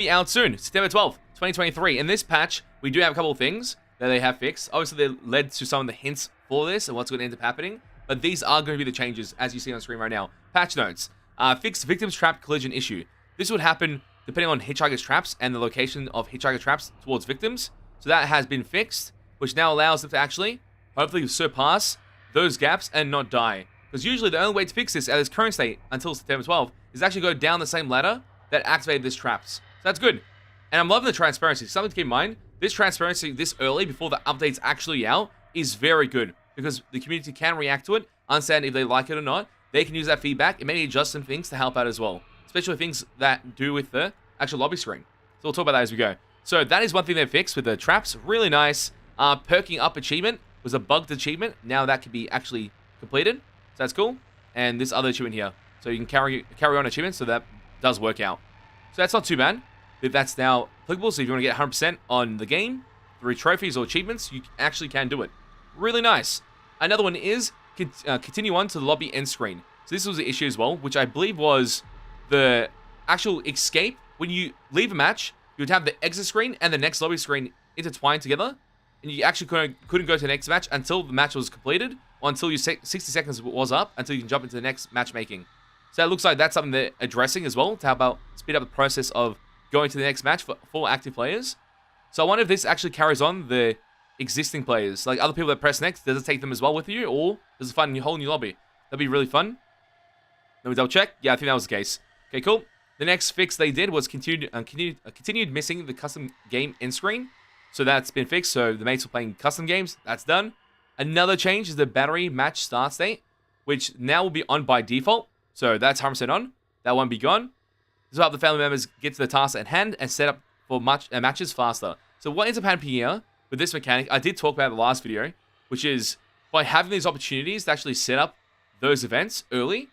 Be out soon, September 12th, 2023. In this patch, we do have a couple of things that they have fixed. Obviously, they led to some of the hints for this and what's going to end up happening. But these are going to be the changes, as you see on screen right now. Patch notes. Fixed victims trap collision issue. This would happen depending on hitchhikers' traps and the location of hitchhiker traps towards victims. So that has been fixed, which now allows them to actually, hopefully, surpass those gaps and not die. Because usually the only way to fix this at its current state until September 12th is actually go down the same ladder that activated this traps. So that's good. And I'm loving the transparency. Something to keep in mind, this transparency this early before the update's actually out is very good. Because the community can react to it, understand if they like it or not. They can use that feedback and maybe adjust some things to help out as well. Especially things that do with the actual lobby screen. So we'll talk about that as we go. So that is one thing they fixed with the traps. Really nice. Perking up achievement was a bugged achievement. Now that can be actually completed. So that's cool. And this other achievement here. So you can carry on achievements, so that does work out. So that's not too bad. If that's now applicable, so if you want to get 100% on the game, through trophies or achievements, you actually can do it. Really nice. Another one is continue on to the lobby end screen. So this was the issue as well, which I believe was the actual escape. When you leave a match, you would have the exit screen and the next lobby screen intertwined together. And you actually couldn't go to the next match until the match was completed, or until your 60 seconds was up, until you can jump into the next matchmaking. So it looks like that's something they're addressing as well, to help out speed up the process of going to the next match for full active players. So I wonder if this actually carries on the existing players. Like other people that press next, does it take them as well with you, or does it find a whole new lobby? That'd be really fun. Let me double check. Yeah, I think that was the case. Okay, cool. The next fix they did was continued missing the custom game end screen. So that's been fixed. So the mates were playing custom games. That's done. Another change is the battery match start state, which now will be on by default. So that's 100% on. That won't be gone. This will help the family members get to the task at hand and set up for matches faster. So what ends up happening here with this mechanic, I did talk about in the last video, which is by having these opportunities to actually set up those events early,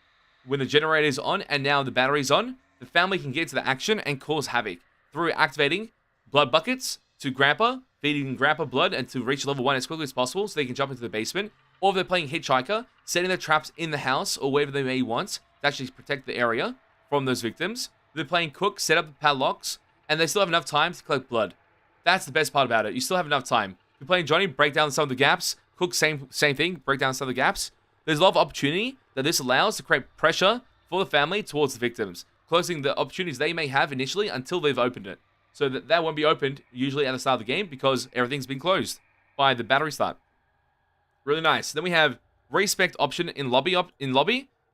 when the generator is on and now the battery is on, the family can get to the action and cause havoc through activating blood buckets to Grandpa, feeding Grandpa blood and to reach level 1 as quickly as possible so they can jump into the basement. Or if they're playing Hitchhiker, setting their traps in the house or wherever they may want to actually protect the area from those victims. If they're playing Cook, set up the padlocks, and they still have enough time to collect blood. That's the best part about it. You still have enough time. If you're playing Johnny, break down some of the gaps. Cook, same thing, break down some of the gaps. There's a lot of opportunity that this allows to create pressure for the family towards the victims, closing the opportunities they may have initially until they've opened it. So that won't be opened usually at the start of the game because everything's been closed by the battery start. Really nice. Then we have respect option in lobby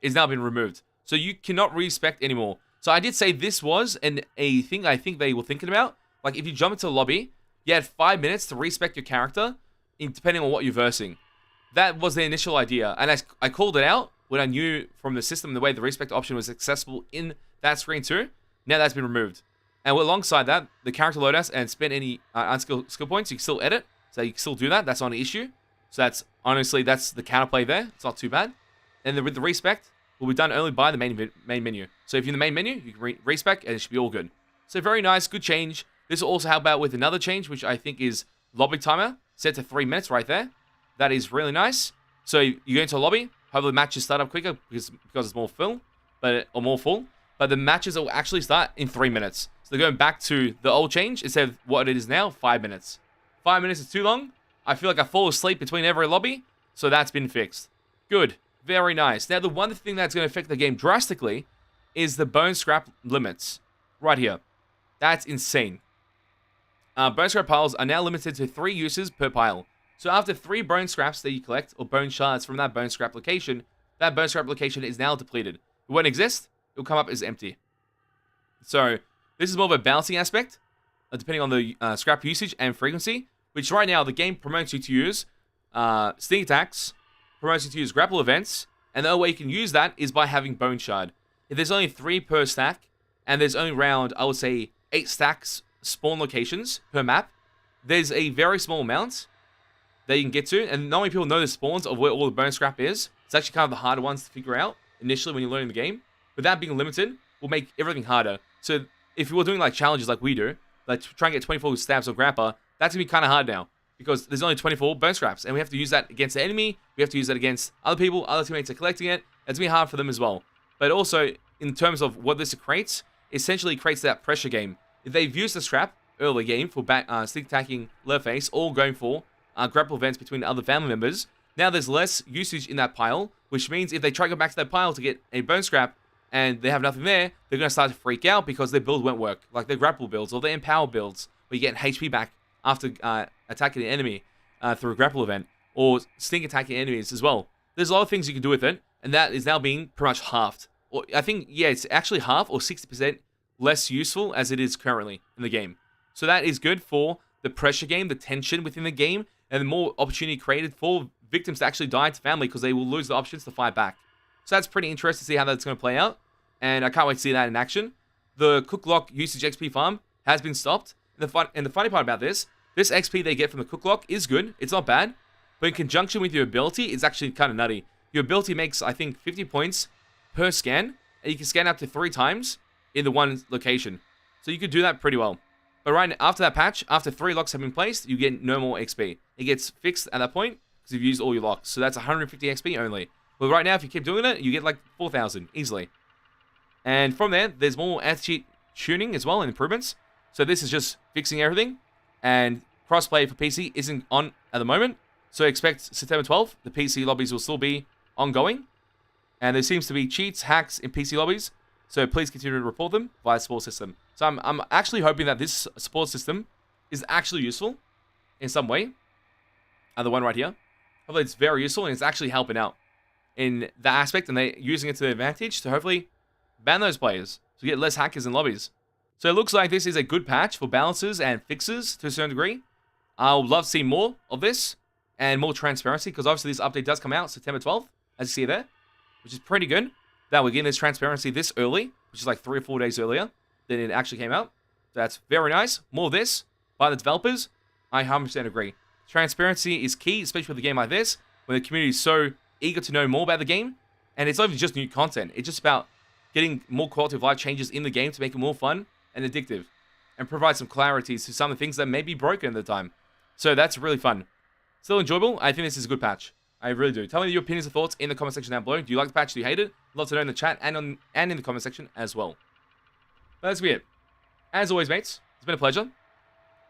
is now been removed. So you cannot respect anymore. So I did say this was a thing I think they were thinking about. Like if you jump into the lobby, you had 5 minutes to respect your character depending on what you're versing. That was the initial idea. And I called it out when I knew from the system the way the respect option was accessible in that screen too. Now that's been removed. And alongside that, the character loadouts and spend any unskill skill points, you can still edit. So you can still do that. That's not an issue. So that's the counterplay there. It's not too bad. And with the respect, will be done only by the main menu. So if you're in the main menu, you can respec and it should be all good. So very nice, good change. This will also help out with another change, which I think is lobby timer, set to 3 minutes right there. That is really nice. So you go into a lobby, hopefully the matches start up quicker because it's more full, but the matches will actually start in 3 minutes. So they're going back to the old change instead of what it is now, 5 minutes. 5 minutes is too long. I feel like I fall asleep between every lobby, so that's been fixed. Good. Very nice. Now, the one thing that's going to affect the game drastically is the bone scrap limits. Right here. That's insane. Bone scrap piles are now limited to 3 uses per pile. So after 3 bone scraps that you collect, or bone shards from that bone scrap location, that bone scrap location is now depleted. It won't exist. It will come up as empty. So, this is more of a balancing aspect, depending on the scrap usage and frequency, which right now the game promotes you to use sneak attacks, promotes you to use grapple events, and the only way you can use that is by having bone shard. If there's only 3 per stack, and there's only around, I would say, 8 stacks spawn locations per map, there's a very small amount that you can get to, and not many people know the spawns of where all the bone scrap is. It's actually kind of the harder ones to figure out initially when you're learning the game. But that being limited will make everything harder. So if you were doing like challenges like we do, like try and get 24 stabs on Grandpa, that's going to be kind of hard now. Because there's only 24 bone scraps, and we have to use that against the enemy, we have to use that against other people, other teammates are collecting it, it's going to be hard for them as well. But also, in terms of what this creates, essentially creates that pressure game, if they've used this trap early game for sneak attacking Leatherface or going for grapple events between other family members, now there's less usage in that pile, which means if they try to go back to that pile to get a bone scrap and they have nothing there, they're going to start to freak out because their build won't work, like their grapple builds or their empower builds, where you get HP back after attacking the enemy through a grapple event, or sneak attacking enemies as well. There's a lot of things you can do with it, and that is now being pretty much halved. Or I think, yeah, it's actually half or 60% less useful as it is currently in the game. So that is good for the pressure game, the tension within the game, and the more opportunity created for victims to actually die to family because they will lose the options to fight back. So that's pretty interesting to see how that's going to play out, and I can't wait to see that in action. The Cook Lock usage XP farm has been stopped, and the funny part about this XP they get from the Cook Lock is good, it's not bad, but in conjunction with your ability, it's actually kind of nutty. Your ability makes, I think, 50 points per scan, and you can scan up to 3 times in the one location. So you could do that pretty well. But right after that patch, after 3 locks have been placed, you get no more XP. It gets fixed at that point because you've used all your locks. So that's 150 XP only. But right now, if you keep doing it, you get like 4,000 easily. And from there, there's more anti-cheat tuning as well and improvements. So this is just fixing everything. And crossplay for PC isn't on at the moment. So expect September 12th, the PC lobbies will still be ongoing. And there seems to be cheats, hacks in PC lobbies. So please continue to report them via the support system. So I'm actually hoping that this support system is actually useful in some way. The one right here. Hopefully it's very useful and it's actually helping out in that aspect. And they're using it to their advantage to hopefully ban those players to get less hackers in lobbies. So it looks like this is a good patch for balances and fixes to a certain degree. I would love to see more of this and more transparency because obviously this update does come out September 12th, as you see there, which is pretty good. That we're getting this transparency this early, which is like 3 or 4 days earlier than it actually came out. So that's very nice. More of this by the developers. I 100% agree. Transparency is key, especially with a game like this, when the community is so eager to know more about the game. And it's not even just new content. It's just about getting more quality of life changes in the game to make it more fun and addictive. And provide some clarity to some of the things that may be broken at the time. So that's really fun. Still enjoyable. I think this is a good patch. I really do. Tell me your opinions and thoughts in the comment section down below. Do you like the patch? Do you hate it? I'd love to know in the chat and in the comment section as well. But that's it. As always, mates, it's been a pleasure.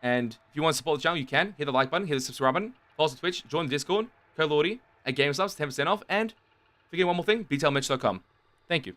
And if you want to support the channel, you can. Hit the like button, hit the subscribe button, follow us on Twitch, join the Discord, code Lordy at GameStubs, 10% off, and forget one more thing, BTLmerch.com. Thank you.